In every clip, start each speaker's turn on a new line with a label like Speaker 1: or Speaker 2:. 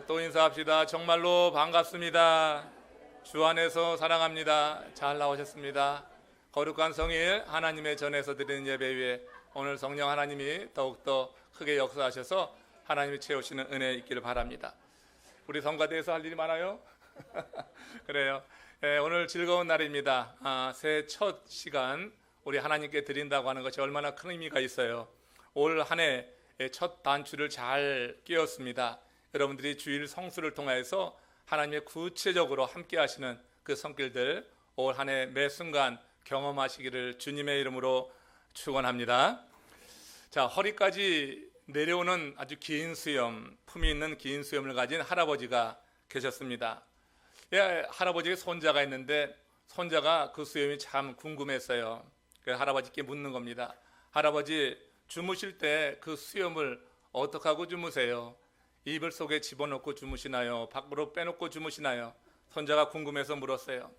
Speaker 1: 또 인사합시다. 정말로 반갑습니다. 주 안에서 사랑합니다. 잘 나오셨습니다. 거룩한 성일 하나님의 전에서 드리는 예배 위에 오늘 성령 하나님이 더욱더 크게 역사하셔서 하나님이 채우시는 은혜 있기를 바랍니다. 우리 성가대에서 할 일이 많아요? 그래요. 오늘 즐거운 날입니다. 새해 첫 시간 우리 하나님께 드린다고 하는 것이 얼마나 큰 의미가 있어요. 올 한 해 첫 단추를 잘 끼웠습니다. 여러분들이 주일 성수를 통해서 하나님의 구체적으로 함께 하시는 그 손길들 올 한 해 매 순간 경험하시기를 주님의 이름으로 축원합니다. 자, 허리까지 내려오는 아주 긴 수염, 품이 있는 긴 수염을 가진 할아버지가 계셨습니다. 할아버지의 손자가 있는데 손자가 그 수염이 참 궁금했어요. 그래서 할아버지께 묻는 겁니다. 할아버지, 주무실 때 그 수염을 어떻게 하고 주무세요? 이불 속에 집어넣고 주무시나요? 밖으로 빼놓고 주무시나요? 손자가 궁금해서 물었어요.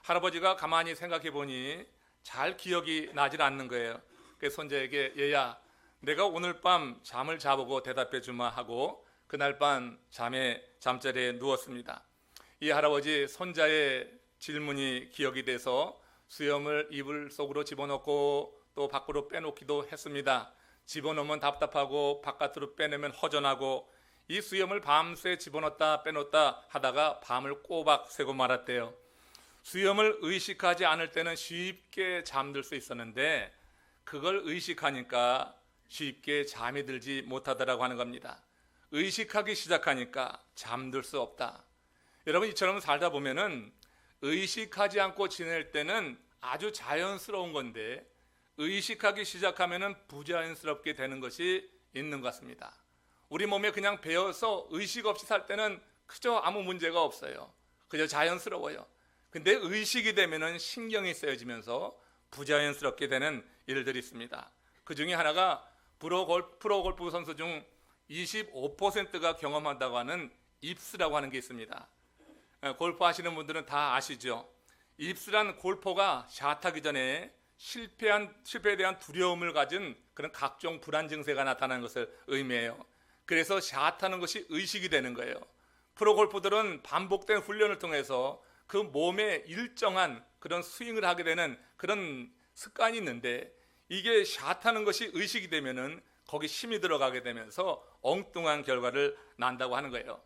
Speaker 1: 할아버지가 가만히 생각해 보니 잘 기억이 나질 않는 거예요. 그래서 손자에게, 얘야, 내가 오늘 밤 잠을 자보고 대답해 주마 하고 그날 밤 잠자리에 누웠습니다. 이 할아버지 손자의 질문이 기억이 돼서 수염을 이불 속으로 집어넣고 또 밖으로 빼놓기도 했습니다. 집어넣으면 답답하고 바깥으로 빼내면 허전하고 이 수염을 밤새 집어넣었다 빼놓다 하다가 밤을 꼬박 새고 말았대요. 수염을 의식하지 않을 때는 쉽게 잠들 수 있었는데 그걸 의식하니까 쉽게 잠이 들지 못하더라고 하는 겁니다. 의식하기 시작하니까 잠들 수 없다. 여러분, 이처럼 살다 보면은 의식하지 않고 지낼 때는 아주 자연스러운 건데 의식하기 시작하면은 부자연스럽게 되는 것이 있는 것 같습니다. 우리 몸에 그냥 배어서 의식 없이 살 때는 그저 아무 문제가 없어요. 그저 자연스러워요. 근데 의식이 되면은 신경이 쓰여지면서 부자연스럽게 되는 일들이 있습니다. 그 중에 하나가 프로골프 선수 중 25%가 경험한다고 하는 입스라고 하는 게 있습니다. 골프 하시는 분들은 다 아시죠? 입스란 골퍼가 샷하기 전에 실패에 대한 두려움을 가진 그런 각종 불안 증세가 나타나는 것을 의미해요. 그래서 샷하는 것이 의식이 되는 거예요. 프로골퍼들은 반복된 훈련을 통해서 그 몸에 일정한 그런 스윙을 하게 되는 그런 습관이 있는데 이게 샷하는 것이 의식이 되면은 거기 힘이 들어가게 되면서 엉뚱한 결과를 난다고 하는 거예요.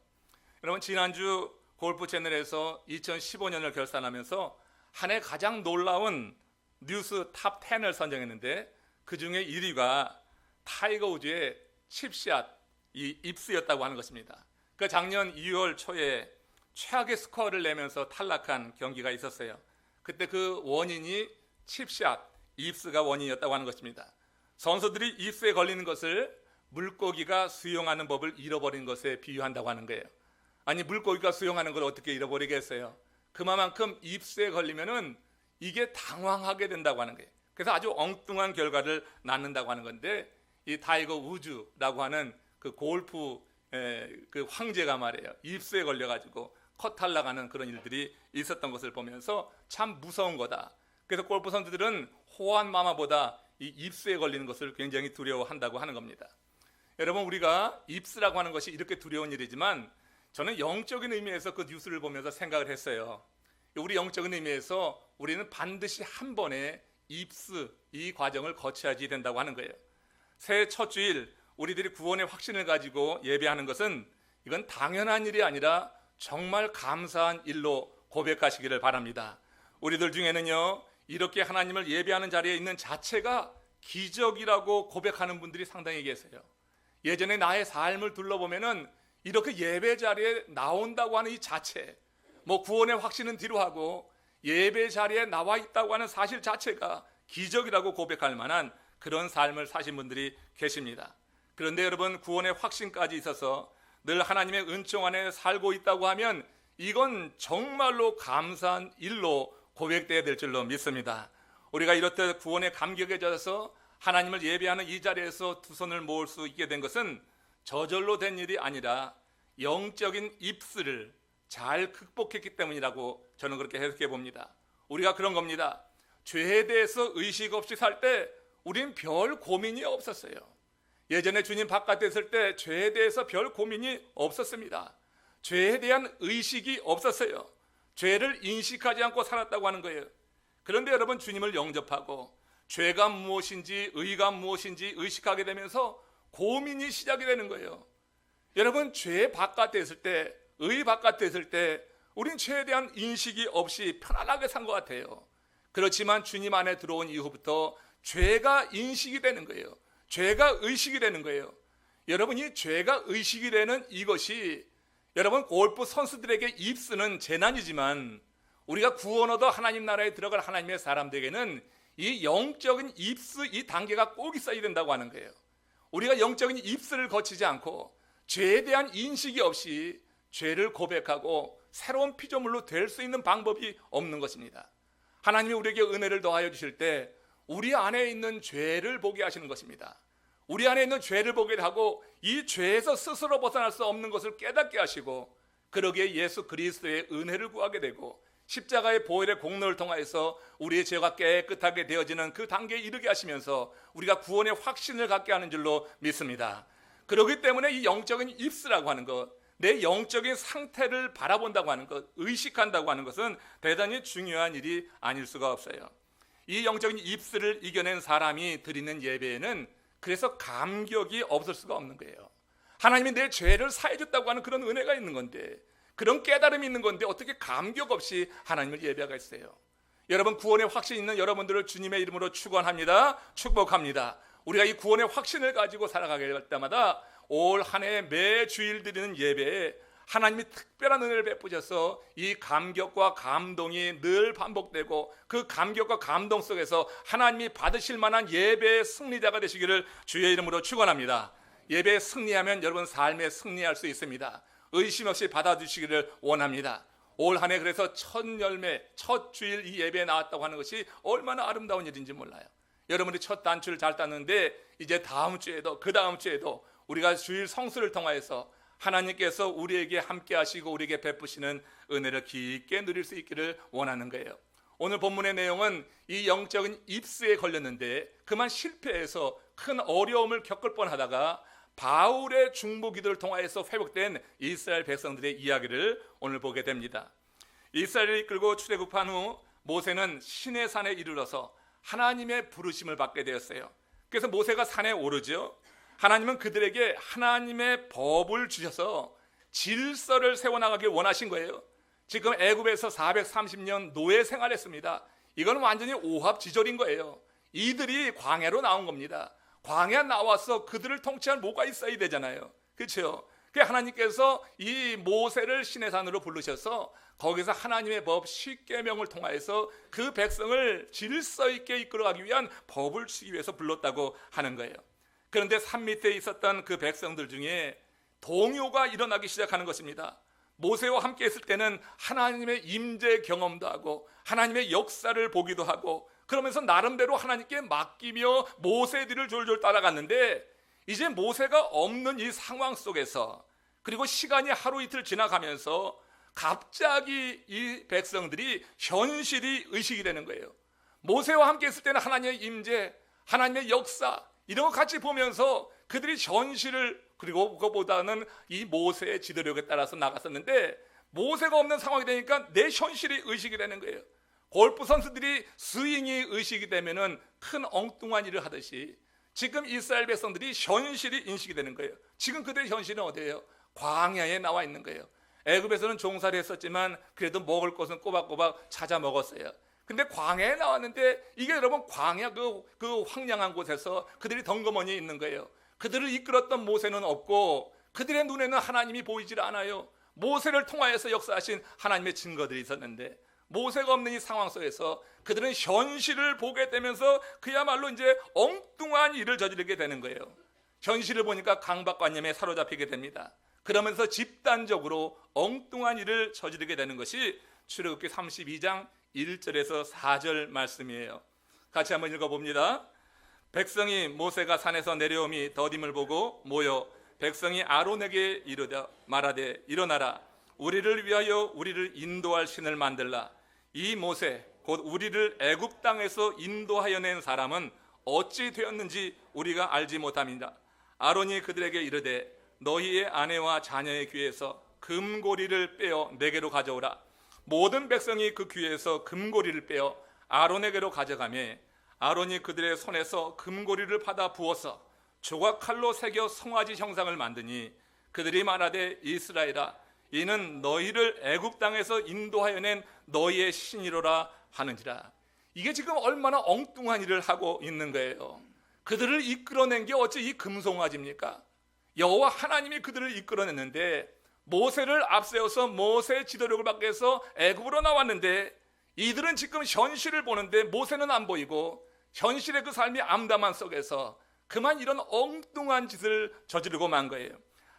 Speaker 1: 여러분, 지난주 골프 채널에서 2015년을 결산하면서 한 해 가장 놀라운 뉴스 탑 10을 선정했는데 그 중에 1위가 타이거 우즈의 칩샷, 이 입스였다고 하는 것입니다. 그 작년 2월 초에 최악의 스코어를 내면서 탈락한 경기가 있었어요. 그때 그 원인이 칩샷, 입스가 원인이었다고 하는 것입니다. 선수들이 입스에 걸리는 것을 물고기가 수영하는 법을 잃어버린 것에 비유한다고 하는 거예요. 아니, 물고기가 수영하는 걸 어떻게 잃어버리겠어요? 그만큼 입스에 걸리면은 이게 당황하게 된다고 하는 거예요. 그래서 아주 엉뚱한 결과를 낳는다고 하는 건데 이 타이거 우즈라고 하는 그 골프 그 황제가 말이에요. 입스에 걸려가지고 컷 탈락하는 그런 일들이 있었던 것을 보면서 참 무서운 거다. 그래서 골프 선수들은 호환 마마보다 이 입스에 걸리는 것을 굉장히 두려워한다고 하는 겁니다. 여러분, 우리가 입스라고 하는 것이 이렇게 두려운 일이지만 저는 영적인 의미에서 그 뉴스를 보면서 생각을 했어요. 우리 영적인 의미에서 우리는 반드시 한 번에 입스, 이 과정을 거쳐야지 된다고 하는 거예요. 새해 첫 주일 우리들이 구원의 확신을 가지고 예배하는 것은 이건 당연한 일이 아니라 정말 감사한 일로 고백하시기를 바랍니다. 우리들 중에는요, 이렇게 하나님을 예배하는 자리에 있는 자체가 기적이라고 고백하는 분들이 상당히 계세요. 예전에 나의 삶을 둘러보면은 이렇게 예배 자리에 나온다고 하는 이 자체, 뭐 구원의 확신은 뒤로 하고 예배 자리에 나와 있다고 하는 사실 자체가 기적이라고 고백할 만한 그런 삶을 사신 분들이 계십니다. 그런데 여러분, 구원의 확신까지 있어서 늘 하나님의 은총 안에 살고 있다고 하면 이건 정말로 감사한 일로 고백되어야 될 줄로 믿습니다. 우리가 이렇듯 구원의 감격에 젖어서 하나님을 예배하는 이 자리에서 두 손을 모을 수 있게 된 것은 저절로 된 일이 아니라 영적인 입스를 잘 극복했기 때문이라고 저는 그렇게 해석해 봅니다. 우리가 그런 겁니다. 죄에 대해서 의식 없이 살 때 우린 별 고민이 없었어요. 예전에 주님 바깥에 있을 때 죄에 대해서 별 고민이 없었습니다. 죄에 대한 의식이 없었어요. 죄를 인식하지 않고 살았다고 하는 거예요. 그런데 여러분, 주님을 영접하고 죄가 무엇인지 의가 무엇인지 의식하게 되면서 고민이 시작이 되는 거예요. 여러분, 죄 바깥에 있을 때, 의 바깥에 있을 때 우린 죄에 대한 인식이 없이 편안하게 산 것 같아요. 그렇지만 주님 안에 들어온 이후부터 죄가 인식이 되는 거예요. 죄가 의식이 되는 거예요. 여러분, 이 죄가 의식이 되는 이것이 여러분, 골프 선수들에게 입스는 재난이지만 우리가 구원 얻어 하나님 나라에 들어갈 하나님의 사람들에게는 이 영적인 입스, 이 단계가 꼭 있어야 된다고 하는 거예요. 우리가 영적인 입스를 거치지 않고 죄에 대한 인식이 없이 죄를 고백하고 새로운 피조물로 될 수 있는 방법이 없는 것입니다. 하나님이 우리에게 은혜를 더하여 주실 때 우리 안에 있는 죄를 보게 하시는 것입니다. 우리 안에 있는 죄를 보게 하고 이 죄에서 스스로 벗어날 수 없는 것을 깨닫게 하시고, 그러기에 예수 그리스도의 은혜를 구하게 되고 십자가의 보혈의 공로를 통하여서 우리의 죄가 깨끗하게 되어지는 그 단계에 이르게 하시면서 우리가 구원의 확신을 갖게 하는 줄로 믿습니다. 그렇기 때문에 이 영적인 입스라고 하는 것, 내 영적인 상태를 바라본다고 하는 것, 의식한다고 하는 것은 대단히 중요한 일이 아닐 수가 없어요. 이 영적인 입스를 이겨낸 사람이 드리는 예배에는 그래서 감격이 없을 수가 없는 거예요. 하나님이 내 죄를 사해 줬다고 하는 그런 은혜가 있는 건데, 그런 깨달음이 있는 건데 어떻게 감격 없이 하나님을 예배하겠어요? 여러분, 구원의 확신 있는 여러분들을 주님의 이름으로 축원합니다. 축복합니다. 우리가 이 구원의 확신을 가지고 살아가게 될 때마다 올 한 해 매 주일 드리는 예배에 하나님이 특별한 은혜를 베푸셔서 이 감격과 감동이 늘 반복되고 그 감격과 감동 속에서 하나님이 받으실 만한 예배의 승리자가 되시기를 주의 이름으로 축원합니다. 예배에 승리하면 여러분 삶에 승리할 수 있습니다. 의심 없이 받아주시기를 원합니다. 올 한 해 그래서 첫 열매, 첫 주일 이 예배에 나왔다고 하는 것이 얼마나 아름다운 일인지 몰라요. 여러분이 첫 단추를 잘 땄는데 이제 다음 주에도 그 다음 주에도 우리가 주일 성수를 통하여서 하나님께서 우리에게 함께 하시고 우리에게 베푸시는 은혜를 깊게 누릴 수 있기를 원하는 거예요. 오늘 본문의 내용은 이 영적인 입스에 걸렸는데 그만 실패해서 큰 어려움을 겪을 뻔하다가 바울의 중보기도를 통하여서 회복된 이스라엘 백성들의 이야기를 오늘 보게 됩니다. 이스라엘을 이끌고 출애굽한 후 모세는 시내산에 이르러서 하나님의 부르심을 받게 되었어요. 그래서 모세가 산에 오르죠. 하나님은 그들에게 하나님의 법을 주셔서 질서를 세워나가길 원하신 거예요. 지금 애굽에서 430년 노예 생활했습니다. 이건 완전히 오합지졸인 거예요. 이들이 광야로 나온 겁니다. 광야 나와서 그들을 통치할 뭐가 있어야 되잖아요. 그렇죠? 하나님께서 이 모세를 시내산으로 부르셔서 거기서 하나님의 법 10계명을 통하여서 그 백성을 질서 있게 이끌어가기 위한 법을 주기 위해서 불렀다고 하는 거예요. 그런데 산 밑에 있었던 그 백성들 중에 동요가 일어나기 시작하는 것입니다. 모세와 함께 있을 때는 하나님의 임재 경험도 하고 하나님의 역사를 보기도 하고 그러면서 나름대로 하나님께 맡기며 모세 뒤를 졸졸 따라갔는데 이제 모세가 없는 이 상황 속에서 그리고 시간이 하루 이틀 지나가면서 갑자기 이 백성들이 현실이 의식이 되는 거예요. 모세와 함께 있을 때는 하나님의 임재, 하나님의 역사 이런 거 같이 보면서 그들이 현실을 그리고 그거보다는 이 모세의 지도력에 따라서 나갔었는데 모세가 없는 상황이 되니까 내 현실이 의식이 되는 거예요. 골프 선수들이 스윙이 의식이 되면은 큰 엉뚱한 일을 하듯이 지금 이스라엘 백성들이 현실이 인식이 되는 거예요. 지금 그들의 현실은 어디예요? 광야에 나와 있는 거예요. 애굽에서는 종살이 했었지만 그래도 먹을 것은 꼬박꼬박 찾아 먹었어요. 근데 광야에 나왔는데 이게 여러분 광야 그 황량한 곳에서 그들이 덩그머니 있는 거예요. 그들을 이끌었던 모세는 없고 그들의 눈에는 하나님이 보이질 않아요. 모세를 통하여서 역사하신 하나님의 증거들이 있었는데 모세가 없는 이 상황 속에서 그들은 현실을 보게 되면서 그야말로 이제 엉뚱한 일을 저지르게 되는 거예요. 현실을 보니까 강박관념에 사로잡히게 됩니다. 그러면서 집단적으로 엉뚱한 일을 저지르게 되는 것이 출애굽기 32장 1절에서 4절 말씀이에요. 같이 한번 읽어봅니다. 백성이 모세가 산에서 내려오미 더딤을 보고 모여 백성이 아론에게 이르다 말하되 일어나라 우리를 위하여 우리를 인도할 신을 만들라. 이 모세 곧 우리를 애굽 땅에서 인도하여 낸 사람은 어찌 되었는지 우리가 알지 못함이라. 아론이 그들에게 이르되 너희의 아내와 자녀의 귀에서 금고리를 빼어 내게로 가져오라. 모든 백성이 그 귀에서 금고리를 빼어 아론에게로 가져가매 아론이 그들의 손에서 금고리를 받아 부어서 조각칼로 새겨 송아지 형상을 만드니 그들이 말하되 이스라엘아 이는 너희를 애굽 땅에서 인도하여 낸 너희의 신이로라 하는지라. 이게 지금 얼마나 엉뚱한 일을 하고 있는 거예요. 그들을 이끌어낸 게 어찌 이 금송아지입니까? 여호와 하나님이 그들을 이끌어냈는데 모세를 앞세워서 모세의 지도력을 받기 위해서 애굽으로 나왔는데 이들은 지금 현실을 보는데 모세는 안 보이고 현실의 그 삶이 암담한 속에서 그만 이런 엉뚱한 짓을 저지르고 만 거예요.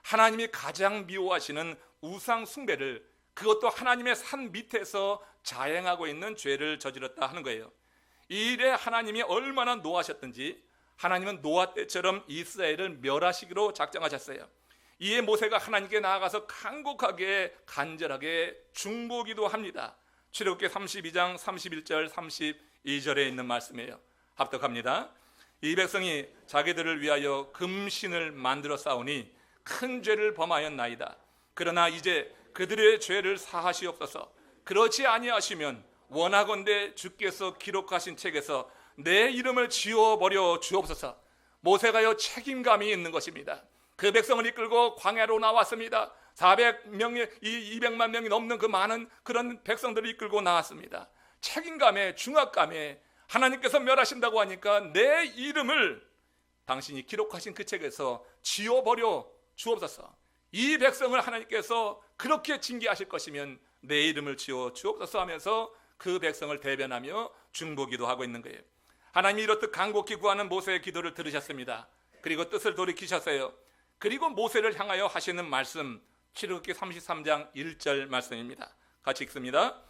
Speaker 1: 하나님이 가장 미워하시는 우상 숭배를, 그것도 하나님의 산 밑에서 자행하고 있는 죄를 저질렀다 하는 거예요. 이 일에 하나님이 얼마나 노하셨던지 하나님은 노아 때처럼 이스라엘을 멸하시기로 작정하셨어요. 이에 모세가 하나님께 나아가서 간곡하게 간절하게 중보기도 합니다. 출애굽기 32장 31절 32절에 있는 말씀이에요. 합독합니다. 이 백성이 자기들을 위하여 금신을 만들어 싸우니 큰 죄를 범하였나이다. 그러나 이제 그들의 죄를 사하시옵소서. 그렇지 아니하시면 원하건대 주께서 기록하신 책에서 내 이름을 지워버려 주옵소서. 모세가요 책임감이 있는 것입니다. 그 백성을 이끌고 광야로 나왔습니다. 400명이 200만 명이 넘는 그 많은 그런 백성들을 이끌고 나왔습니다. 책임감에 중압감에 하나님께서 멸하신다고 하니까 내 이름을 당신이 기록하신 그 책에서 지워버려 주옵소서. 이 백성을 하나님께서 그렇게 징계하실 것이면 내 이름을 지워 주옵소서 하면서 그 백성을 대변하며 중보기도 하고 있는 거예요. 하나님이 이렇듯 간곡히 구하는 모세의 기도를 들으셨습니다. 그리고 뜻을 돌이키셨어요. 그리고 모세를 향하여 하시는 말씀, 출애굽기 33장 1절 말씀입니다. 같이 읽습니다.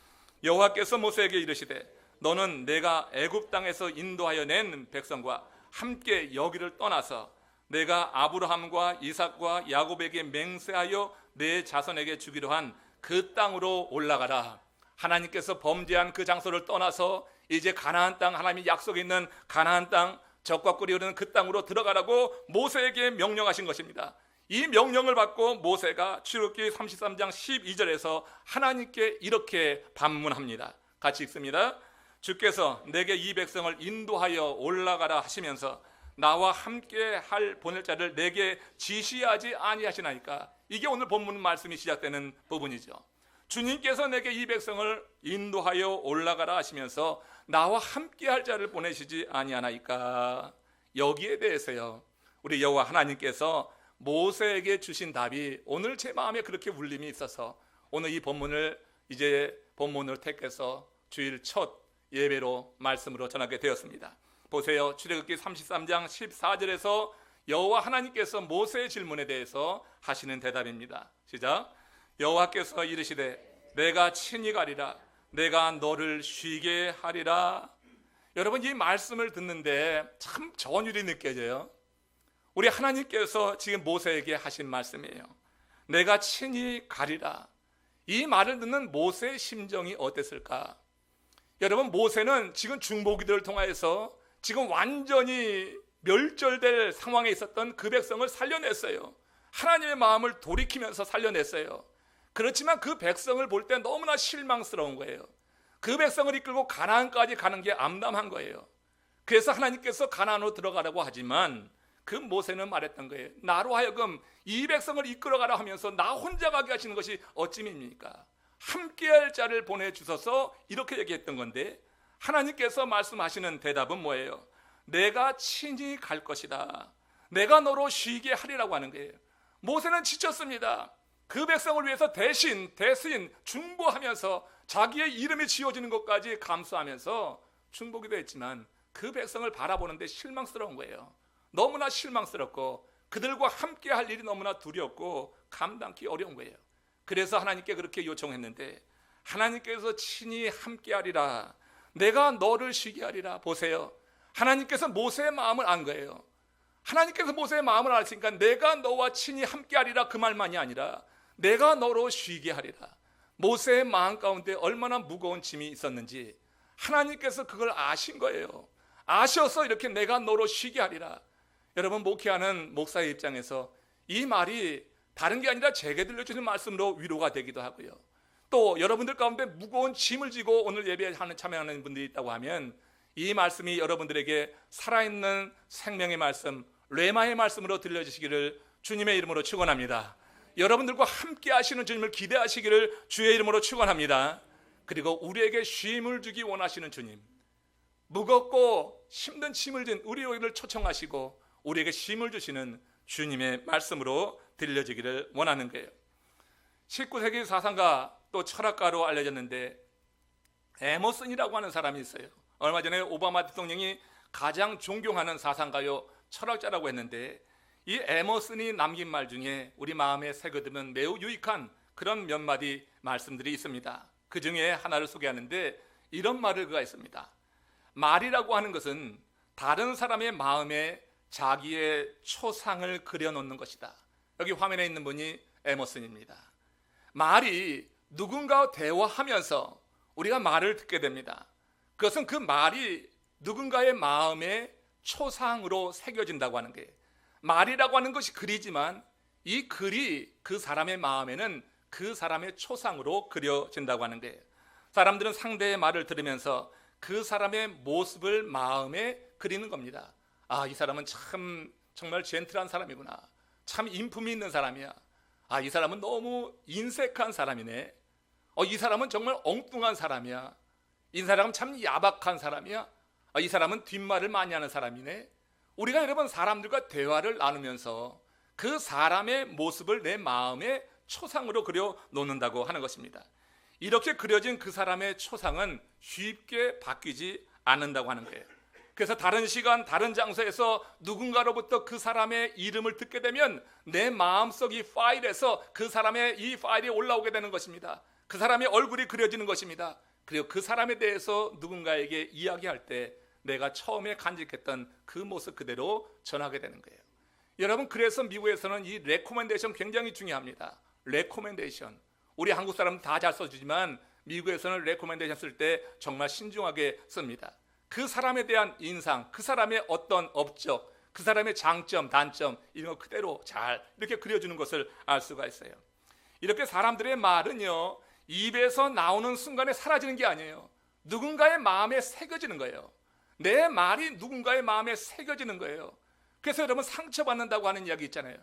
Speaker 1: 여호와께서 모세에게 이르시되 너는 내가 애굽 땅에서 인도하여 낸 백성과 함께 여기를 떠나서 내가 아브라함과 이삭과 야곱에게 맹세하여 내 자손에게 주기로 한 그 땅으로 올라가라. 하나님께서 범죄한 그 장소를 떠나서 이제 가나안 땅, 하나님이 약속에 있는 가나안 땅, 젖과 꿀이 흐르는 그 땅으로 들어가라고 모세에게 명령하신 것입니다. 이 명령을 받고 모세가 출애굽기 33장 12절에서 하나님께 이렇게 반문합니다. 같이 읽습니다. 주께서 내게 이 백성을 인도하여 올라가라 하시면서 나와 함께 보낼 자를 내게 지시하지 아니하시나이까. 이게 오늘 본문 말씀이 시작되는 부분이죠. 주님께서 내게 이 백성을 인도하여 올라가라 하시면서 나와 함께 할 자를 보내시지 아니하나이까. 여기에 대해서요 우리 여호와 하나님께서 모세에게 주신 답이 오늘 제 마음에 그렇게 울림이 있어서 오늘 이 본문을 이제 본문을 택해서 주일 첫 예배로 말씀으로 전하게 되었습니다. 보세요. 출애굽기 33장 14절에서 여호와 하나님께서 모세의 질문에 대해서 하시는 대답입니다. 시작. 여호와께서 이르시되 내가 친히 가리라. 내가 너를 쉬게 하리라. 여러분 이 말씀을 듣는데 참 전율이 느껴져요. 우리 하나님께서 지금 모세에게 하신 말씀이에요. 내가 친히 가리라. 이 말을 듣는 모세의 심정이 어땠을까? 여러분 모세는 지금 중보기도를 통하여서 지금 완전히 멸절될 상황에 있었던 그 백성을 살려냈어요. 하나님의 마음을 돌이키면서 살려냈어요. 그렇지만 그 백성을 볼 때 너무나 실망스러운 거예요. 그 백성을 이끌고 가나안까지 가는 게 암담한 거예요. 그래서 하나님께서 가나안으로 들어가라고 하지만 그 모세는 말했던 거예요. 나로 하여금 이 백성을 이끌어가라 하면서 나 혼자 가게 하시는 것이 어찌입니까? 함께할 자를 보내주셔서 이렇게 얘기했던 건데 하나님께서 말씀하시는 대답은 뭐예요? 내가 친히 갈 것이다. 내가 너로 쉬게 하리라고 하는 거예요. 모세는 지쳤습니다. 그 백성을 위해서 대신 중보하면서 자기의 이름이 지어지는 것까지 감수하면서 중보기도 했지만 그 백성을 바라보는데 실망스러운 거예요. 너무나 실망스럽고 그들과 함께 할 일이 너무나 두렵고 감당하기 어려운 거예요. 그래서 하나님께 그렇게 요청했는데 하나님께서 친히 함께 하리라. 내가 너를 쉬게 하리라. 보세요. 하나님께서 모세의 마음을 안 거예요. 하나님께서 모세의 마음을 아시니까 내가 너와 친히 함께 하리라 그 말만이 아니라 내가 너로 쉬게 하리라. 모세의 마음 가운데 얼마나 무거운 짐이 있었는지 하나님께서 그걸 아신 거예요. 아셔서 이렇게 내가 너로 쉬게 하리라. 여러분, 목회하는 목사의 입장에서 이 말이 다른 게 아니라 제게 들려주는 말씀으로 위로가 되기도 하고요. 또 여러분들 가운데 무거운 짐을 지고 오늘 예배에 참여하는 분들이 있다고 하면 이 말씀이 여러분들에게 살아있는 생명의 말씀, 레마의 말씀으로 들려주시기를 주님의 이름으로 축원합니다. 여러분들과 함께 하시는 주님을 기대하시기를 주의 이름으로 축원합니다. 그리고 우리에게 쉼을 주기 원하시는 주님, 무겁고 힘든 짐을 진 우리를 초청하시고 우리에게 쉼을 주시는 주님의 말씀으로 들려지기를 원하는 거예요. 19세기 사상가 또 철학가로 알려졌는데 에머슨이라고 하는 사람이 있어요. 얼마 전에 오바마 대통령이 가장 존경하는 사상가요 철학자라고 했는데, 이 에머슨이 남긴 말 중에 우리 마음에 새겨두면 매우 유익한 그런 몇 마디 말씀들이 있습니다. 그 중에 하나를 소개하는데 이런 말을 그가 했습니다. 말이라고 하는 것은 다른 사람의 마음에 자기의 초상을 그려놓는 것이다. 여기 화면에 있는 분이 에머슨입니다. 말이 누군가와 대화하면서 우리가 말을 듣게 됩니다. 그것은 그 말이 누군가의 마음에 초상으로 새겨진다고 하는 거예요. 말이라고 하는 것이 글이지만 이 글이 그 사람의 마음에는 그 사람의 초상으로 그려진다고 하는 거예요. 사람들은 상대의 말을 들으면서 그 사람의 모습을 마음에 그리는 겁니다. 아, 이 사람은 참 정말 젠틀한 사람이구나. 참 인품이 있는 사람이야. 아, 이 사람은 너무 인색한 사람이네. 이 사람은 정말 엉뚱한 사람이야. 이 사람은 참 야박한 사람이야. 아, 이 사람은 뒷말을 많이 하는 사람이네. 우리가 여러분 사람들과 대화를 나누면서 그 사람의 모습을 내 마음에 초상으로 그려 놓는다고 하는 것입니다. 이렇게 그려진 그 사람의 초상은 쉽게 바뀌지 않는다고 하는 거예요. 그래서 다른 시간, 다른 장소에서 누군가로부터 그 사람의 이름을 듣게 되면 내 마음속 이 파일에서 그 사람의 이 파일이 올라오게 되는 것입니다. 그 사람의 얼굴이 그려지는 것입니다. 그리고 그 사람에 대해서 누군가에게 이야기할 때 내가 처음에 간직했던 그 모습 그대로 전하게 되는 거예요. 여러분, 그래서 미국에서는 이 레코멘데이션 굉장히 중요합니다. 레코멘데이션. 우리 한국 사람은 다 잘 써주지만 미국에서는 레코멘데이션 쓸 때 정말 신중하게 씁니다. 그 사람에 대한 인상, 그 사람의 어떤 업적, 그 사람의 장점, 단점 이런 거 그대로 잘 이렇게 그려주는 것을 알 수가 있어요. 이렇게 사람들의 말은요, 입에서 나오는 순간에 사라지는 게 아니에요. 누군가의 마음에 새겨지는 거예요. 내 말이 누군가의 마음에 새겨지는 거예요. 그래서 여러분 상처받는다고 하는 이야기 있잖아요.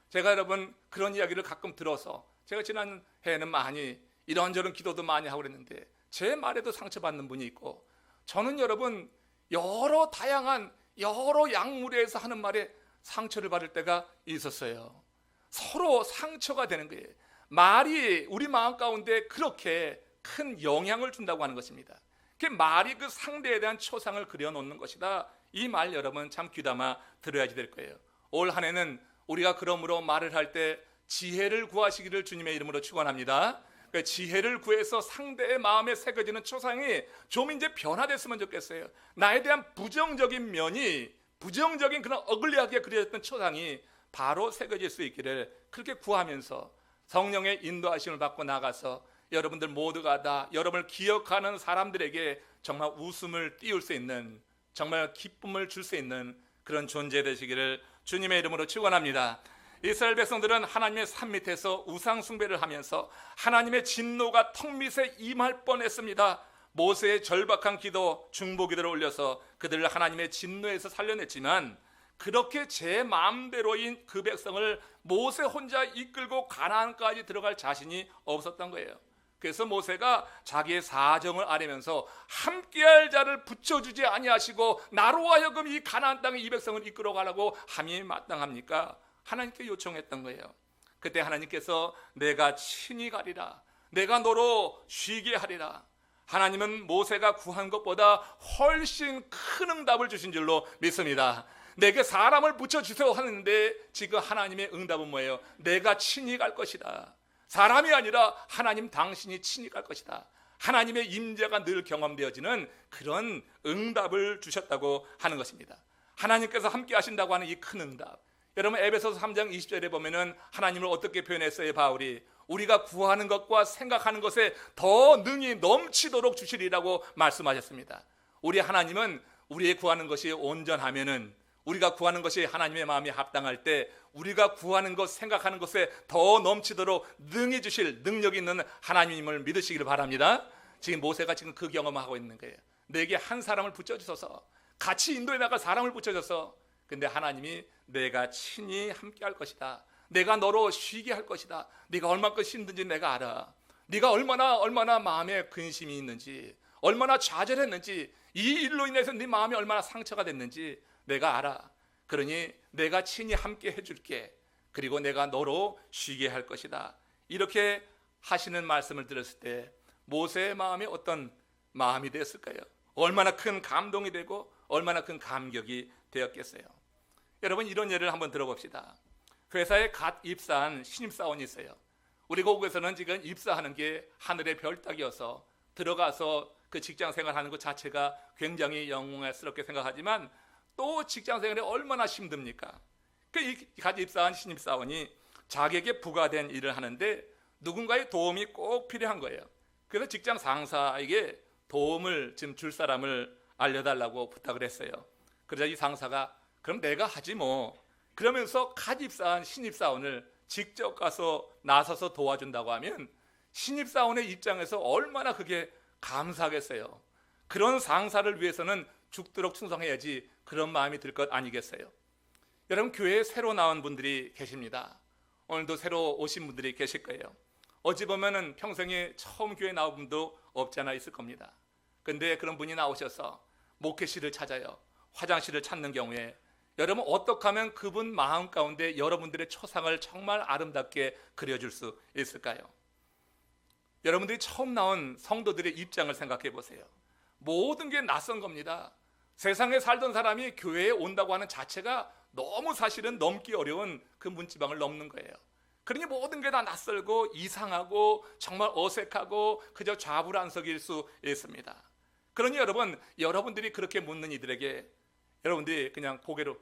Speaker 1: 제가 여러분 그런 이야기를 가끔 들어서 제가 지난 해에는 많이 이런저런 기도도 많이 하고 그랬는데 제 말에도 상처받는 분이 있고, 저는 여러분 여러 다양한 여러 양무리에서 하는 말에 상처를 받을 때가 있었어요. 서로 상처가 되는 거예요. 말이 우리 마음 가운데 그렇게 큰 영향을 준다고 하는 것입니다. 그 말이 그 상대에 대한 초상을 그려놓는 것이다. 이 말 여러분 참 귀담아 들어야지 될 거예요. 올 한 해는 우리가 그러므로 말을 할 때 지혜를 구하시기를 주님의 이름으로 축원합니다. 그 지혜를 구해서 상대의 마음에 새겨지는 초상이 좀 이제 변화됐으면 좋겠어요. 나에 대한 부정적인 면이, 부정적인 그런 어글리하게 그려졌던 초상이 바로 새겨질 수 있기를 그렇게 구하면서 성령의 인도하심을 받고 나가서 여러분들 모두가 다 여러분을 기억하는 사람들에게 정말 웃음을 띄울 수 있는, 정말 기쁨을 줄 수 있는 그런 존재 되시기를 주님의 이름으로 축원합니다. 이스라엘 백성들은 하나님의 산 밑에서 우상 숭배를 하면서 하나님의 진노가 턱밑에 임할 뻔했습니다. 모세의 절박한 기도, 중보 기도를 올려서 그들을 하나님의 진노에서 살려냈지만 그렇게 제 마음대로인 그 백성을 모세 혼자 이끌고 가나안까지 들어갈 자신이 없었던 거예요. 그래서 모세가 자기의 사정을 아뢰면서 함께할 자를 붙여주지 아니하시고 나로 하여금 이 가나안 땅에 이 백성을 이끌어가라고 함이 마땅합니까? 하나님께 요청했던 거예요. 그때 하나님께서 내가 친히 가리라, 내가 너로 쉬게 하리라. 하나님은 모세가 구한 것보다 훨씬 큰 응답을 주신 줄로 믿습니다. 내게 사람을 붙여주세요 하는데 지금 하나님의 응답은 뭐예요? 내가 친히 갈 것이다. 사람이 아니라 하나님 당신이 친히 갈 것이다. 하나님의 임재가 늘 경험되어지는 그런 응답을 주셨다고 하는 것입니다. 하나님께서 함께 하신다고 하는 이 큰 응답, 여러분 에베소서 3장 20절에 보면은 하나님을 어떻게 표현했어요? 바울이 우리가 구하는 것과 생각하는 것에 더 능히 넘치도록 주시리라고 말씀하셨습니다. 우리 하나님은 우리의 구하는 것이 온전하면은, 우리가 구하는 것이 하나님의 마음이 합당할 때 우리가 구하는 것, 생각하는 것에 더 넘치도록 능히 주실 능력 있는 하나님을 믿으시기를 바랍니다. 지금 모세가 지금 그 경험을 하고 있는 거예요. 내게 한 사람을 붙여주소서, 같이 인도에 나갈 사람을 붙여줘서. 근데 하나님이 내가 친히 함께 할 것이다, 내가 너로 쉬게 할 것이다, 네가 얼마큼 힘든지 내가 알아, 네가 얼마나 마음에 근심이 있는지, 얼마나 좌절했는지, 이 일로 인해서 네 마음이 얼마나 상처가 됐는지 내가 알아. 그러니 내가 친히 함께 해줄게. 그리고 내가 너로 쉬게 할 것이다. 이렇게 하시는 말씀을 들었을 때 모세의 마음이 어떤 마음이 됐을까요? 얼마나 큰 감동이 되고 얼마나 큰 감격이 되었겠어요. 여러분, 이런 예를 한번 들어봅시다. 회사에 갓 입사한 신입사원이 있어요. 우리 고국에서는 지금 입사하는 게 하늘의 별 따기여서 들어가서 그 직장 생활하는 것 자체가 굉장히 영광스럽게 생각하지만 또 직장 생활이 얼마나 힘듭니까? 그 갓 입사한 신입사원이 자기에게 부과된 일을 하는데 누군가의 도움이 꼭 필요한 거예요. 그래서 직장 상사에게 도움을 좀 줄 사람을 알려달라고 부탁을 했어요. 그러자 이 상사가 그럼 내가 하지 뭐, 그러면서 갓 입사한 신입사원을 직접 가서 나서서 도와준다고 하면 신입사원의 입장에서 얼마나 그게 감사하겠어요. 그런 상사를 위해서는 죽도록 충성해야지, 그런 마음이 들 것 아니겠어요? 여러분, 교회에 새로 나온 분들이 계십니다. 오늘도 새로 오신 분들이 계실 거예요. 어찌 보면은 평생에 처음 교회 나온 분도 없지 않아 있을 겁니다. 근데 그런 분이 나오셔서 목회실을 찾아요. 화장실을 찾는 경우에 여러분, 어떻게 하면 그분 마음 가운데 여러분들의 초상을 정말 아름답게 그려줄 수 있을까요? 여러분들이 처음 나온 성도들의 입장을 생각해 보세요. 모든 게 낯선 겁니다. 세상에 살던 사람이 교회에 온다고 하는 자체가 너무 사실은 넘기 어려운 그 문지방을 넘는 거예요. 그러니 모든 게 다 낯설고 이상하고 정말 어색하고 그저 좌불안석일 수 있습니다. 그러니 여러분들이 그렇게 묻는 이들에게 여러분들이 그냥 고개로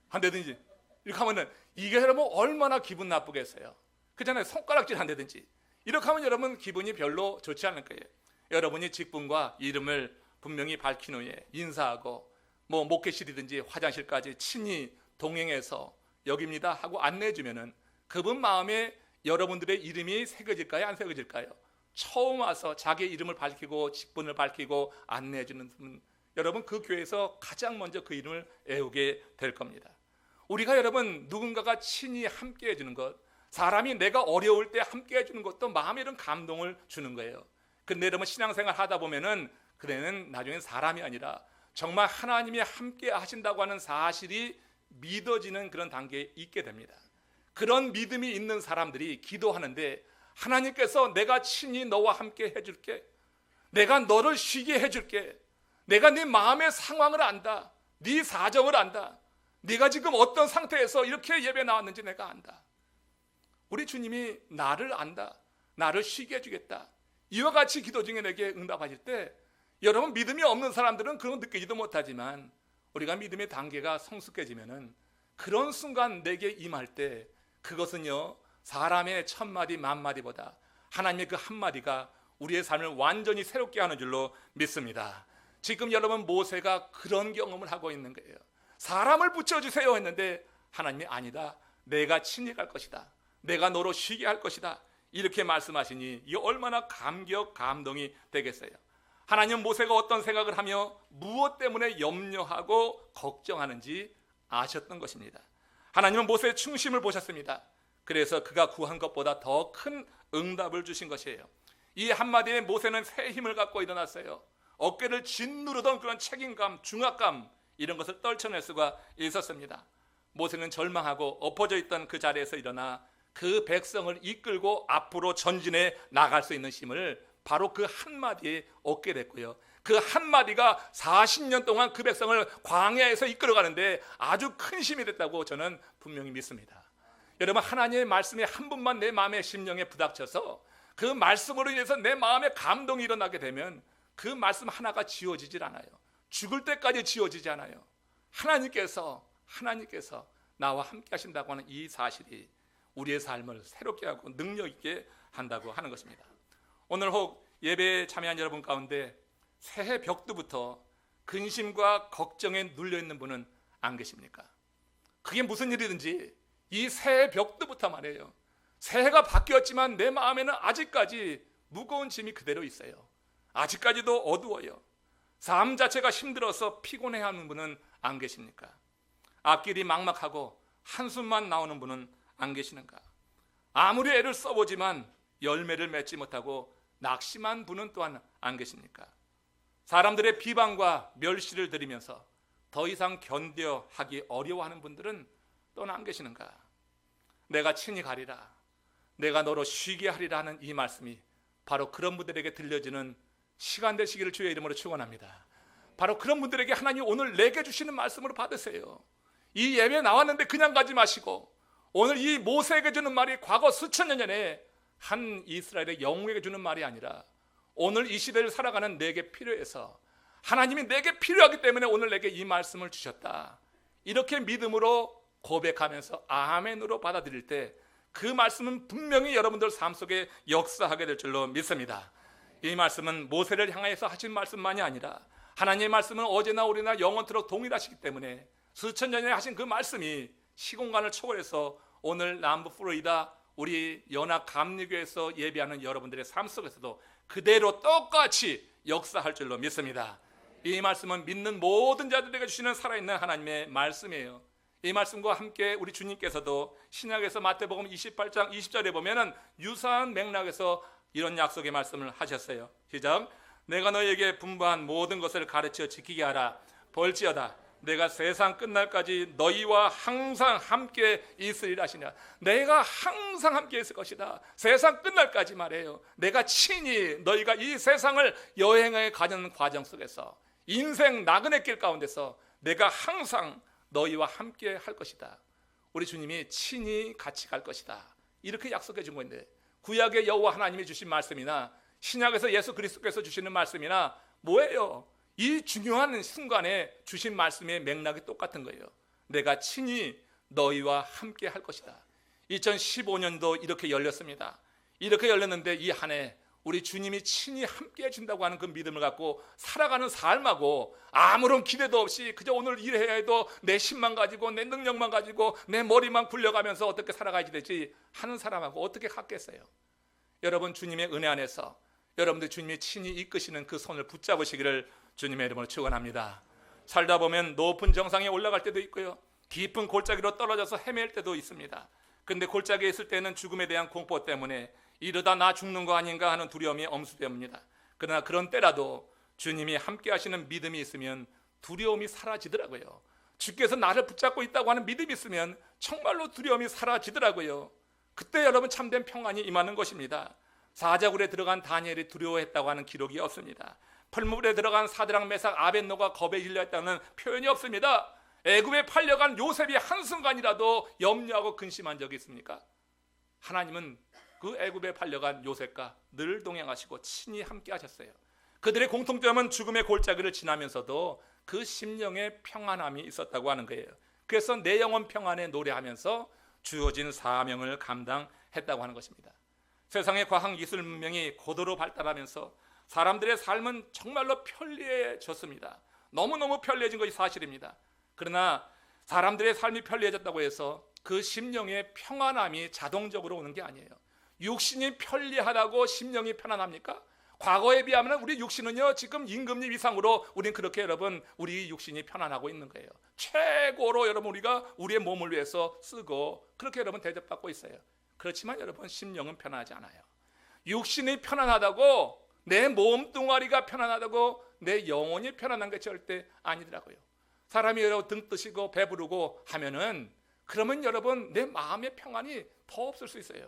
Speaker 1: 한다든지 이렇게 하면은 이게 여러분 얼마나 기분 나쁘겠어요. 그잖아요. 손가락질 한다든지 이렇게 하면 여러분 기분이 별로 좋지 않을 거예요. 여러분이 직분과 이름을 분명히 밝힌 후에 인사하고 뭐 목회실이든지 화장실까지 친히 동행해서 여기입니다 하고 안내해 주면은 그분 마음에 여러분들의 이름이 새겨질까요? 안 새겨질까요? 처음 와서 자기의 이름을 밝히고 직분을 밝히고 안내해 주는 분, 여러분 그 교회에서 가장 먼저 그 이름을 애우게 될 겁니다. 우리가 여러분 누군가가 친히 함께 해주는 것, 사람이 내가 어려울 때 함께 해주는 것도 마음에 이런 감동을 주는 거예요. 근데 여러분 신앙생활 하다 보면은 그대는 나중에 사람이 아니라 정말 하나님이 함께 하신다고 하는 사실이 믿어지는 그런 단계에 있게 됩니다. 그런 믿음이 있는 사람들이 기도하는데 하나님께서 내가 친히 너와 함께 해줄게, 내가 너를 쉬게 해줄게, 내가 네 마음의 상황을 안다, 네 사정을 안다, 네가 지금 어떤 상태에서 이렇게 예배 나왔는지 내가 안다, 우리 주님이 나를 안다, 나를 쉬게 해주겠다, 이와 같이 기도 중에 내게 응답하실 때 여러분 믿음이 없는 사람들은 그런 거 느끼지도 못하지만 우리가 믿음의 단계가 성숙해지면은 그런 순간 내게 임할 때 그것은요 사람의 천마디 만마디보다 하나님의 그 한마디가 우리의 삶을 완전히 새롭게 하는 줄로 믿습니다. 지금 여러분 모세가 그런 경험을 하고 있는 거예요. 사람을 붙여주세요 했는데 하나님이 아니다, 내가 친히 갈 것이다, 내가 너로 쉬게 할 것이다, 이렇게 말씀하시니 이게 얼마나 감동이 되겠어요. 하나님 모세가 어떤 생각을 하며 무엇 때문에 염려하고 걱정하는지 아셨던 것입니다. 하나님은 모세의 충심을 보셨습니다. 그래서 그가 구한 것보다 더 큰 응답을 주신 것이에요. 이 한마디에 모세는 새 힘을 갖고 일어났어요. 어깨를 짓누르던 그런 책임감, 중압감 이런 것을 떨쳐낼 수가 있었습니다. 모세는 절망하고 엎어져 있던 그 자리에서 일어나 그 백성을 이끌고 앞으로 전진해 나갈 수 있는 힘을 바로 그 한마디에 얻게 됐고요. 그 한마디가 40년 동안 그 백성을 광야에서 이끌어가는데 아주 큰 힘이 됐다고 저는 분명히 믿습니다. 여러분 하나님의 말씀이 한 분만 내 마음의 심령에 부닥쳐서 그 말씀으로 인해서 내 마음에 감동이 일어나게 되면 그 말씀 하나가 지워지질 않아요. 죽을 때까지 지워지지 않아요. 하나님께서 나와 함께 하신다고 하는 이 사실이 우리의 삶을 새롭게 하고 능력 있게 한다고 하는 것입니다. 오늘 혹 예배에 참여한 여러분 가운데 새해 벽두부터 근심과 걱정에 눌려있는 분은 안 계십니까? 그게 무슨 일이든지 이 새해 벽두부터 말이에요. 새해가 바뀌었지만 내 마음에는 아직까지 무거운 짐이 그대로 있어요. 아직까지도 어두워요. 삶 자체가 힘들어서 피곤해하는 분은 안 계십니까? 앞길이 막막하고 한숨만 나오는 분은 안 계시는가? 아무리 애를 써보지만 열매를 맺지 못하고 낙심한 분은 또한 안 계십니까? 사람들의 비방과 멸시를 들으면서 더 이상 견뎌하기 어려워하는 분들은 또는 안 계시는가? 내가 친히 가리라, 내가 너로 쉬게 하리라 하는 이 말씀이 바로 그런 분들에게 들려지는 시간 되시기를 주의 이름으로 축원합니다. 바로 그런 분들에게 하나님 오늘 내게 주시는 말씀으로 받으세요. 이 예배 나왔는데 그냥 가지 마시고 오늘 이 모세에게 주는 말이 과거 수천 년 전에 한 이스라엘의 영웅에게 주는 말이 아니라 오늘 이 시대를 살아가는 내게 필요해서 하나님이 내게 필요하기 때문에 오늘 내게 이 말씀을 주셨다. 이렇게 믿음으로 고백하면서 아멘으로 받아들일 때 그 말씀은 분명히 여러분들 삶 속에 역사하게 될 줄로 믿습니다. 이 말씀은 모세를 향해서 하신 말씀만이 아니라 하나님의 말씀은 어제나 오늘이나 영원토록 동일하시기 때문에 수천 년 전에 하신 그 말씀이 시공간을 초월해서 오늘 남부 플로리다 우리 연합 감리교에서 예배하는 여러분들의 삶 속에서도 그대로 똑같이 역사할 줄로 믿습니다. 이 말씀은 믿는 모든 자들에게 주시는 살아있는 하나님의 말씀이에요. 이 말씀과 함께 우리 주님께서도 신약에서 마태복음 28장 20절에 보면은 유사한 맥락에서 이런 약속의 말씀을 하셨어요. 시작. 내가 너에게 분부한 모든 것을 가르쳐 지키게 하라. 볼지어다 내가 세상 끝날까지 너희와 항상 함께 있으리라 하시냐. 내가 항상 함께 있을 것이다. 세상 끝날까지 말해요. 내가 친히 너희가 이 세상을 여행해 가는 과정 속에서 인생 나그네 길 가운데서 내가 항상 너희와 함께 할 것이다. 우리 주님이 친히 같이 갈 것이다. 이렇게 약속해 준 건데 구약의 여호와 하나님이 주신 말씀이나 신약에서 예수 그리스도께서 주시는 말씀이나 뭐예요? 이 중요한 순간에 주신 말씀의 맥락이 똑같은 거예요. 내가 친히 너희와 함께 할 것이다. 2015년도 이렇게 열렸습니다. 이렇게 열렸는데 이 한 해 우리 주님이 친히 함께 해준다고 하는 그 믿음을 갖고 살아가는 삶하고 아무런 기대도 없이 그저 오늘 일해야 해도 내 힘만 가지고 내 능력만 가지고 내 머리만 굴려가면서 어떻게 살아가야지 되지 하는 사람하고 어떻게 같겠어요? 여러분 주님의 은혜 안에서 여러분들 주님이 친히 이끄시는 그 손을 붙잡으시기를 주님의 이름으로 축원합니다. 살다 보면 높은 정상에 올라갈 때도 있고요, 깊은 골짜기로 떨어져서 헤맬 때도 있습니다. 근데 골짜기에 있을 때는 죽음에 대한 공포 때문에 이러다 나 죽는 거 아닌가 하는 두려움이 엄습됩니다. 그러나 그런 때라도 주님이 함께 하시는 믿음이 있으면 두려움이 사라지더라고요. 주께서 나를 붙잡고 있다고 하는 믿음이 있으면 정말로 두려움이 사라지더라고요. 그때 여러분 참된 평안이 임하는 것입니다. 사자굴에 들어간 다니엘이 두려워했다고 하는 기록이 없습니다. 풀물에 들어간 사드락 메삭 아벳노가 겁에 질렸다는 표현이 없습니다. 애굽에 팔려간 요셉이 한순간이라도 염려하고 근심한 적이 있습니까? 하나님은 그 애굽에 팔려간 요셉과 늘 동행하시고 친히 함께 하셨어요. 그들의 공통점은 죽음의 골짜기를 지나면서도 그 심령의 평안함이 있었다고 하는 거예요. 그래서 내 영혼 평안에 노래하면서 주어진 사명을 감당했다고 하는 것입니다. 세상의 과학 기술 문명이 고도로 발달하면서 사람들의 삶은 정말로 편리해졌습니다. 너무너무 편리해진 것이 사실입니다. 그러나 사람들의 삶이 편리해졌다고 해서 그 심령의 평안함이 자동적으로 오는 게 아니에요. 육신이 편리하다고 심령이 편안합니까? 과거에 비하면 우리 육신은요 지금 임금님 이상으로 우리는 그렇게 여러분 우리 육신이 편안하고 있는 거예요. 최고로 여러분 우리가 우리의 몸을 위해서 쓰고 그렇게 여러분 대접받고 있어요. 그렇지만 여러분 심령은 편안하지 않아요. 육신이 편안하다고 내 몸뚱아리가 편안하다고 내 영혼이 편안한 게 절대 아니더라고요. 사람이 여러분 등 뜨시고 배부르고 하면은 그러면 여러분 내 마음의 평안이 더 없을 수 있어요.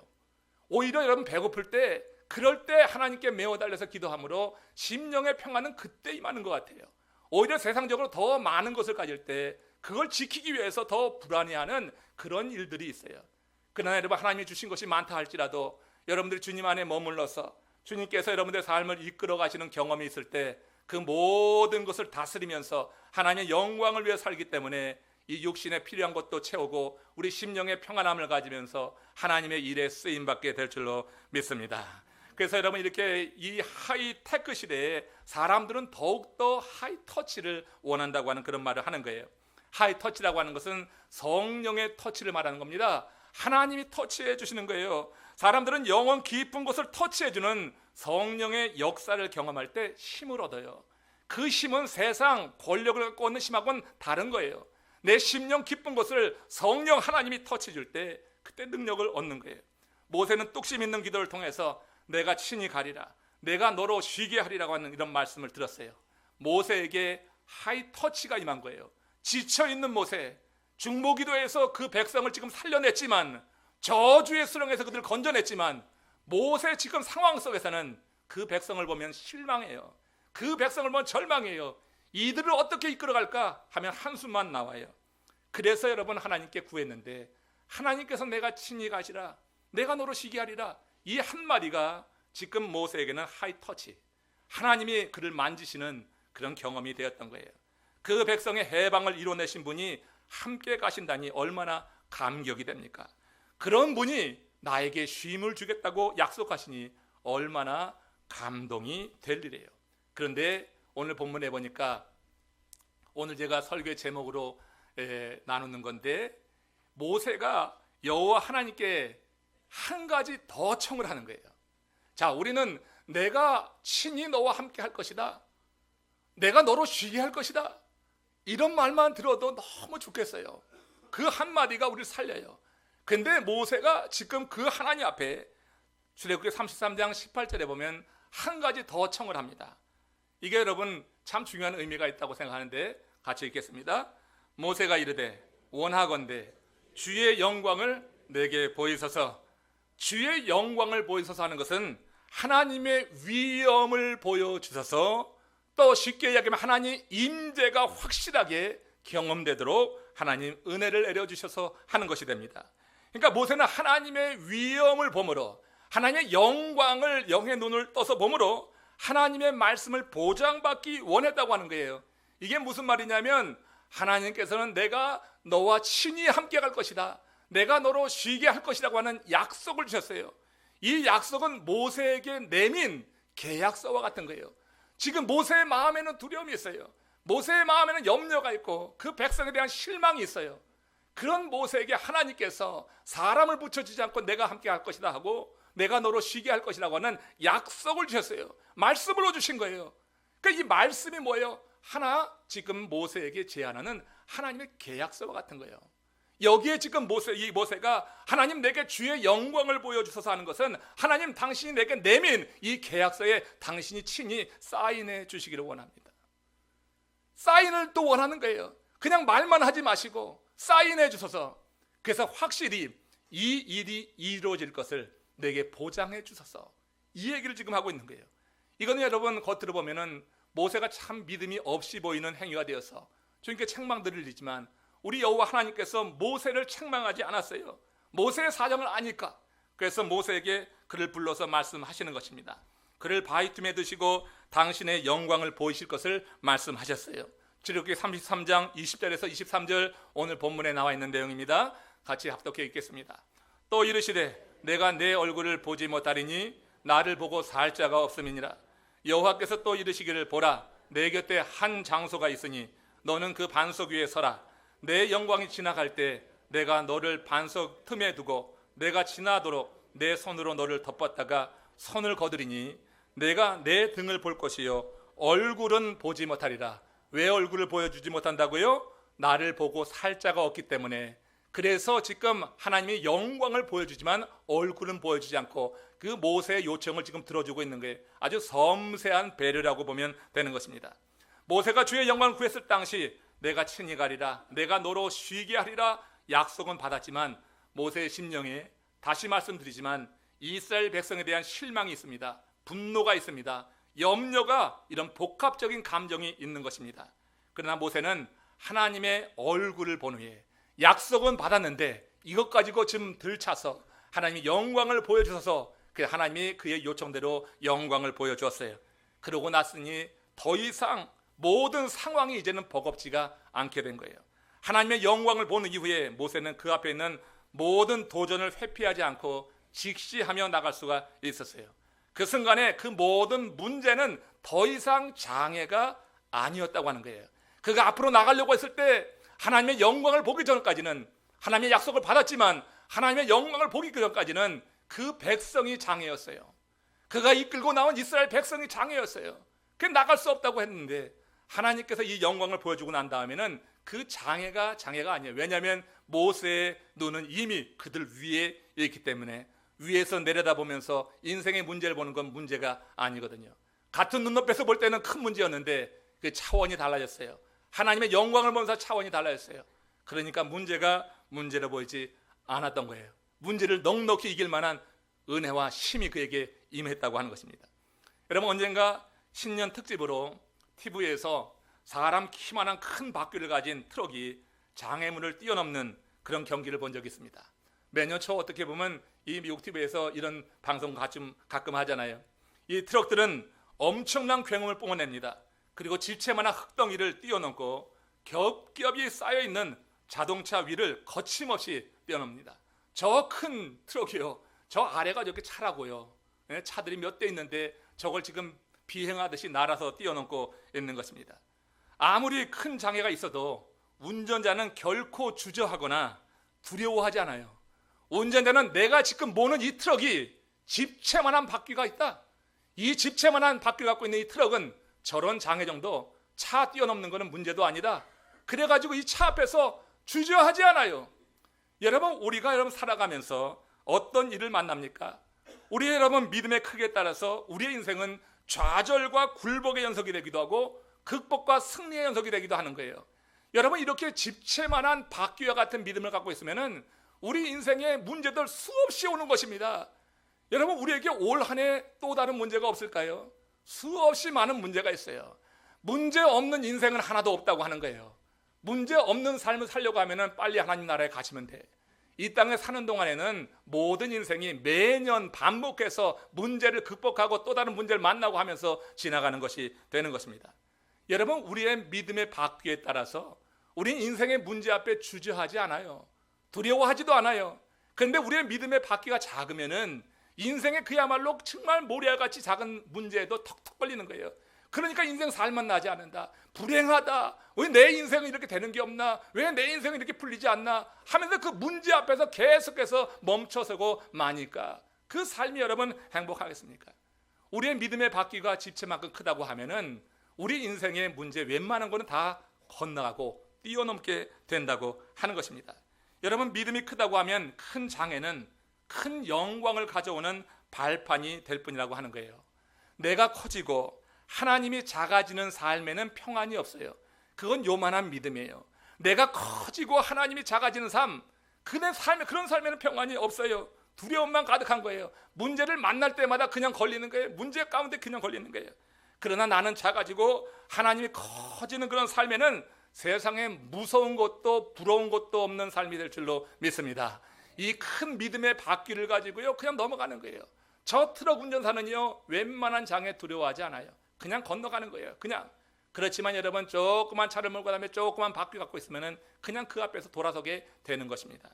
Speaker 1: 오히려 여러분 배고플 때 그럴 때 하나님께 메워달려서 기도함으로 심령의 평안은 그때 임하는 것 같아요. 오히려 세상적으로 더 많은 것을 가질 때 그걸 지키기 위해서 더 불안해하는 그런 일들이 있어요. 그러나 여러분 하나님이 주신 것이 많다 할지라도 여러분들이 주님 안에 머물러서 주님께서 여러분들의 삶을 이끌어 가시는 경험이 있을 때 그 모든 것을 다스리면서 하나님의 영광을 위해 살기 때문에 이 육신에 필요한 것도 채우고 우리 심령의 평안함을 가지면서 하나님의 일에 쓰임받게 될 줄로 믿습니다. 그래서 여러분 이렇게 이 하이테크 시대에 사람들은 더욱더 하이터치를 원한다고 하는 그런 말을 하는 거예요. 하이터치라고 하는 것은 성령의 터치를 말하는 겁니다. 하나님이 터치해 주시는 거예요. 사람들은 영원 깊은 곳을 터치해 주는 성령의 역사를 경험할 때 힘을 얻어요. 그 힘은 세상 권력을 갖고 얻는 힘하고는 다른 거예요. 내 심령 깊은 곳을 성령 하나님이 터치해 줄 때 그때 능력을 얻는 거예요. 모세는 뚝심 있는 기도를 통해서 내가 친히 가리라, 내가 너로 쉬게 하리라고 하는 이런 말씀을 들었어요. 모세에게 하이터치가 임한 거예요. 지쳐있는 모세, 중보기도에서 그 백성을 지금 살려냈지만, 저주의 수렁에서 그들을 건져냈지만, 모세 지금 상황 속에서는 그 백성을 보면 실망해요. 그 백성을 보면 절망해요. 이들을 어떻게 이끌어갈까 하면 한숨만 나와요. 그래서 여러분 하나님께 구했는데, 하나님께서 내가 친히 가시라, 내가 너로 쉬게 하리라, 이 한마디가 지금 모세에게는 하이터치, 하나님이 그를 만지시는 그런 경험이 되었던 거예요. 그 백성의 해방을 이뤄내신 분이 함께 가신다니 얼마나 감격이 됩니까? 그런 분이 나에게 쉼을 주겠다고 약속하시니 얼마나 감동이 될 일이에요. 그런데 오늘 본문에 보니까, 오늘 제가 설교의 제목으로 나누는 건데, 모세가 여호와 하나님께 한 가지 더 청을 하는 거예요. 자, 우리는 내가 친히 너와 함께 할 것이다, 내가 너로 쉬게 할 것이다, 이런 말만 들어도 너무 좋겠어요. 그 한마디가 우리를 살려요. 근데 모세가 지금 그 하나님 앞에 출애굽기 33장 18절에 보면 한 가지 더 청을 합니다. 이게 여러분 참 중요한 의미가 있다고 생각하는데 같이 읽겠습니다. 모세가 이르되 원하건대 주의 영광을 내게 보이소서. 주의 영광을 보이소서 하는 것은 하나님의 위엄을 보여주셔서, 또 쉽게 이야기하면 하나님 임재가 확실하게 경험되도록 하나님 은혜를 내려주셔서 하는 것이 됩니다. 그러니까 모세는 하나님의 위엄을 보므로, 하나님의 영광을 영의 눈을 떠서 보므로 하나님의 말씀을 보장받기 원했다고 하는 거예요. 이게 무슨 말이냐면, 하나님께서는 내가 너와 친히 함께 갈 것이다, 내가 너로 쉬게 할 것이라고 하는 약속을 주셨어요. 이 약속은 모세에게 내민 계약서와 같은 거예요. 지금 모세의 마음에는 두려움이 있어요. 모세의 마음에는 염려가 있고 그 백성에 대한 실망이 있어요. 그런 모세에게 하나님께서 사람을 붙여주지 않고 내가 함께 할 것이다 하고 내가 너로 쉬게 할 것이라고 하는 약속을 주셨어요. 말씀을 주신 거예요. 그러니까 이 말씀이 뭐예요? 하나, 지금 모세에게 제안하는 하나님의 계약서와 같은 거예요. 여기에 지금 이 모세가 하나님 내게 주의 영광을 보여주셔서 하는 것은, 하나님 당신이 내게 내민 이 계약서에 당신이 친히 사인해 주시기를 원합니다. 사인을 또 원하는 거예요. 그냥 말만 하지 마시고 사인해 주셔서, 그래서 확실히 이 일이 이루어질 것을 내게 보장해 주셔서, 이 얘기를 지금 하고 있는 거예요. 이거는 여러분 겉으로 보면은 모세가 참 믿음이 없이 보이는 행위가 되어서 주님께 책망드리지만, 우리 여호와 하나님께서 모세를 책망하지 않았어요. 모세의 사정을 아니까. 그래서 모세에게 그를 불러서 말씀하시는 것입니다. 그를 바위 틈에 드시고 당신의 영광을 보이실 것을 말씀하셨어요. 출애굽기 33장 20절에서 23절 오늘 본문에 나와 있는 내용입니다. 같이 합독해 읽겠습니다. 또 이르시되 내가 내 얼굴을 보지 못하리니 나를 보고 살 자가 없음이니라. 여호와께서 또 이르시기를 보라, 내 곁에 한 장소가 있으니 너는 그 반석 위에 서라. 내 영광이 지나갈 때 내가 너를 반석 틈에 두고 내가 지나도록 내 손으로 너를 덮었다가 손을 거두리니 내가 내 등을 볼 것이요 얼굴은 보지 못하리라. 왜 얼굴을 보여주지 못한다고요? 나를 보고 살 자가 없기 때문에. 그래서 지금 하나님이 영광을 보여주지만 얼굴은 보여주지 않고 그 모세의 요청을 지금 들어주고 있는 거예요. 아주 섬세한 배려라고 보면 되는 것입니다. 모세가 주의 영광을 구했을 당시 내가 친히 가리라, 내가 너로 쉬게 하리라 약속은 받았지만, 모세의 심령에 다시 말씀드리지만 이스라엘 백성에 대한 실망이 있습니다. 분노가 있습니다. 염려가, 이런 복합적인 감정이 있는 것입니다. 그러나 모세는 하나님의 얼굴을 본 후에, 약속은 받았는데 이것 가지고 지금 들차서 하나님이 영광을 보여주셔서 하나님이 그의 요청대로 영광을 보여주었어요. 그러고 났으니 더 이상 모든 상황이 이제는 버겁지가 않게 된 거예요. 하나님의 영광을 보는 이후에 모세는 그 앞에 있는 모든 도전을 회피하지 않고 직시하며 나갈 수가 있었어요. 그 순간에 그 모든 문제는 더 이상 장애가 아니었다고 하는 거예요. 그가 앞으로 나가려고 했을 때 하나님의 영광을 보기 전까지는, 하나님의 약속을 받았지만 하나님의 영광을 보기 전까지는 그 백성이 장애였어요. 그가 이끌고 나온 이스라엘 백성이 장애였어요. 그 나갈 수 없다고 했는데 하나님께서 이 영광을 보여주고 난 다음에는 그 장애가 아니에요. 왜냐하면 모세의 눈은 이미 그들 위에 있기 때문에 위에서 내려다보면서 인생의 문제를 보는 건 문제가 아니거든요. 같은 눈높이에서 볼 때는 큰 문제였는데 그 차원이 달라졌어요. 하나님의 영광을 보면서 차원이 달라졌어요. 그러니까 문제가 문제로 보이지 않았던 거예요. 문제를 넉넉히 이길 만한 은혜와 힘이 그에게 임했다고 하는 것입니다. 여러분, 언젠가 신년 특집으로 TV에서 사람 키만한 큰 바퀴를 가진 트럭이 장애물을 뛰어넘는 그런 경기를 본 적이 있습니다. 매년 초 어떻게 보면 이 미국 TV에서 이런 방송 가끔 하잖아요. 이 트럭들은 엄청난 굉음을 뿜어냅니다. 그리고 집채만한 흙덩이를 뛰어넘고 겹겹이 쌓여있는 자동차 위를 거침없이 뛰어넘습니다. 저 큰 트럭이요, 저 아래가 이렇게 차라고요. 차들이 몇 대 있는데 저걸 지금 비행하듯이 날아서 뛰어넘고 있는 것입니다. 아무리 큰 장애가 있어도 운전자는 결코 주저하거나 두려워하지 않아요. 운전자는 내가 지금 모는 이 트럭이 집채만한 바퀴가 있다, 이 집채만한 바퀴를 갖고 있는 이 트럭은 저런 장애 정도 차 뛰어넘는 것은 문제도 아니다. 그래가지고 이 차 앞에서 주저하지 않아요. 여러분, 우리가 살아가면서 어떤 일을 만납니까? 우리 여러분 믿음의 크기에 따라서 우리의 인생은 좌절과 굴복의 연속이 되기도 하고 극복과 승리의 연속이 되기도 하는 거예요. 여러분, 이렇게 집채만한 바퀴와 같은 믿음을 갖고 있으면은 우리 인생에 문제들 수없이 오는 것입니다. 여러분, 우리에게 올 한 해 또 다른 문제가 없을까요? 수없이 많은 문제가 있어요. 문제 없는 인생은 하나도 없다고 하는 거예요. 문제 없는 삶을 살려고 하면은 빨리 하나님 나라에 가시면 돼. 이 땅에 사는 동안에는 모든 인생이 매년 반복해서 문제를 극복하고 또 다른 문제를 만나고 하면서 지나가는 것이 되는 것입니다. 여러분, 우리의 믿음의 바퀴에 따라서 우리 인생의 문제 앞에 주저하지 않아요. 두려워하지도 않아요. 그런데 우리의 믿음의 바퀴가 작으면은 인생의 그야말로 정말 모래알같이 작은 문제에도 턱턱 걸리는 거예요. 그러니까 인생 살만 나지 않는다, 불행하다, 왜 내 인생은 이렇게 되는 게 없나, 왜 내 인생은 이렇게 풀리지 않나 하면서 그 문제 앞에서 계속해서 멈춰서고 마니까 그 삶이 여러분 행복하겠습니까? 우리의 믿음의 바퀴가 집채만큼 크다고 하면은 우리 인생의 문제 웬만한 거는 다 건너가고 뛰어넘게 된다고 하는 것입니다. 여러분, 믿음이 크다고 하면 큰 장애는 큰 영광을 가져오는 발판이 될 뿐이라고 하는 거예요. 내가 커지고 하나님이 작아지는 삶에는 평안이 없어요. 그건 요만한 믿음이에요. 내가 커지고 하나님이 작아지는 삶, 그런 삶에는 평안이 없어요. 두려움만 가득한 거예요. 문제를 만날 때마다 그냥 걸리는 거예요. 문제 가운데 그냥 걸리는 거예요. 그러나 나는 작아지고 하나님이 커지는 그런 삶에는 세상에 무서운 것도 부러운 것도 없는 삶이 될 줄로 믿습니다. 이 큰 믿음의 바퀴를 가지고요 그냥 넘어가는 거예요. 저 트럭 운전사는요 웬만한 장애 두려워하지 않아요. 그냥 건너가는 거예요. 그냥. 그렇지만 여러분, 조그만 차를 몰고 다니며 조그만 바퀴 갖고 있으면은 그냥 그 앞에서 돌아서게 되는 것입니다.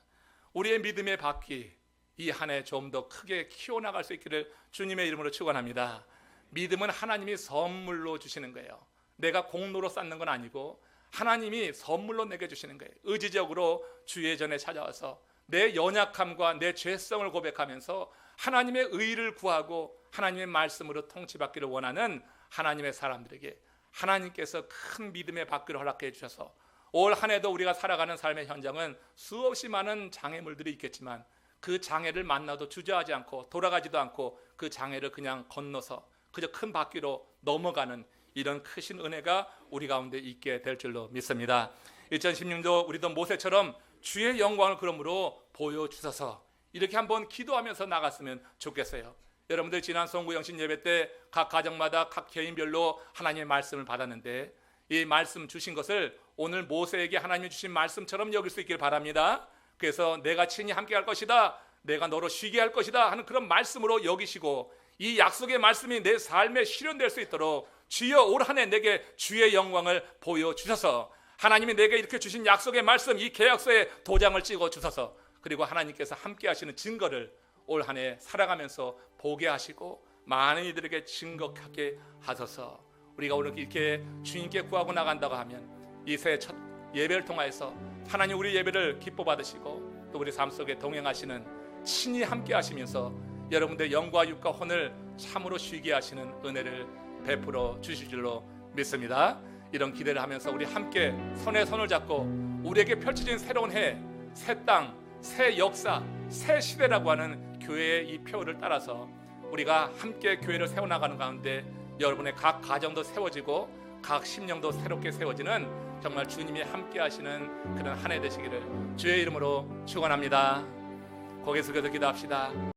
Speaker 1: 우리의 믿음의 바퀴 이 한 해 좀 더 크게 키워나갈 수 있기를 주님의 이름으로 축원합니다. 믿음은 하나님이 선물로 주시는 거예요. 내가 공로로 쌓는 건 아니고 하나님이 선물로 내게 주시는 거예요. 의지적으로 주의 전에 찾아와서 내 연약함과 내 죄성을 고백하면서 하나님의 의를 구하고 하나님의 말씀으로 통치받기를 원하는 하나님의 사람들에게 하나님께서 큰 믿음의 바퀴를 허락해 주셔서 올 한 해도 우리가 살아가는 삶의 현장은 수없이 많은 장애물들이 있겠지만 그 장애를 만나도 주저하지 않고 돌아가지도 않고 그 장애를 그냥 건너서 그저 큰 바퀴로 넘어가는 이런 크신 은혜가 우리 가운데 있게 될 줄로 믿습니다. 2016년 우리도 모세처럼 주의 영광을 그러므로 보여주셔서 이렇게 한번 기도하면서 나갔으면 좋겠어요. 여러분들 지난 송구영신 예배 때 각 가정마다 각 개인별로 하나님의 말씀을 받았는데 이 말씀 주신 것을 오늘 모세에게 하나님이 주신 말씀처럼 여길 수 있길 바랍니다. 그래서 내가 친히 함께 할 것이다, 내가 너로 쉬게 할 것이다 하는 그런 말씀으로 여기시고 이 약속의 말씀이 내 삶에 실현될 수 있도록 주여 올 한 해 내게 주의 영광을 보여주셔서 하나님이 내게 이렇게 주신 약속의 말씀 이 계약서에 도장을 찍어 주셔서 그리고 하나님께서 함께 하시는 증거를 올 한 해 살아가면서 보게 하시고 많은 이들에게 증거하게 하소서. 우리가 오늘 이렇게 주님께 구하고 나간다고 하면 이 새해 첫 예배를 통하여서 하나님 우리 예배를 기뻐 받으시고 또 우리 삶 속에 동행하시는 친히 함께 하시면서 여러분들의 영과 육과 혼을 참으로 쉬게 하시는 은혜를 베풀어 주실 줄로 믿습니다. 이런 기대를 하면서 우리 함께 손에 손을 잡고 우리에게 펼쳐진 새로운 해, 새 땅, 새 역사, 새 시대라고 하는 교회의 이 표를 따라서 우리가 함께 교회를 세워나가는 가운데 여러분의 각 가정도 세워지고 각 심령도 새롭게 세워지는 정말 주님이 함께 하시는 그런 한 해 되시기를 주의 이름으로 축원합니다. 고개 숙여서 기도합시다.